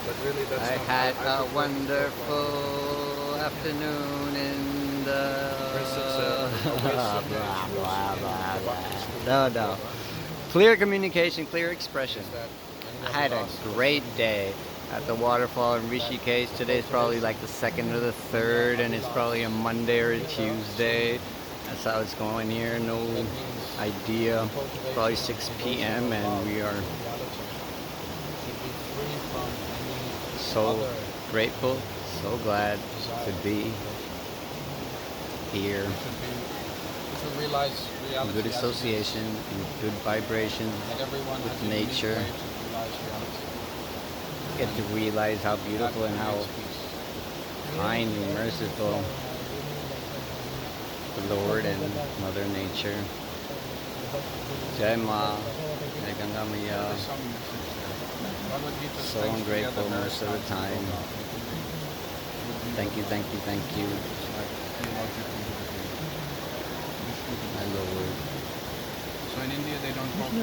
But really, that's I not. had I a prefer to go from wonderful afternoon in for instance, the a blah Western blah schools blah in blah the Baptist school blah. No, in no. Mindoro Clear communication, clear expression. is that I anywhere we had a lost was great when day at the waterfall in that Rishikesh. Today's probably acculturation like the second or the in the third, and it's probably a Avilas Monday or a area Tuesday. Sulu. That's how it's going here. No That means the idea. It's probably cultivation of 6 devotion p.m. or and love we are in reality should be free from any so other grateful, so glad to desire be for devotion. here. We should realize In good reality as it is, association, in good vibration that everyone with has a unique nature. way to realize reality, Get to and realize how that beautiful and how creates peace. kind and merciful the Lord and Mother Nature. Jai Ma, Jai Ganga Maya. There's some message there. Bhagavad Gita So strings ungrateful together various most of the kinds of time. yoga, including Buddhism Thank you, yoga, thank you, thank you, which is like theological meditation. my Lord. So in India they don't talk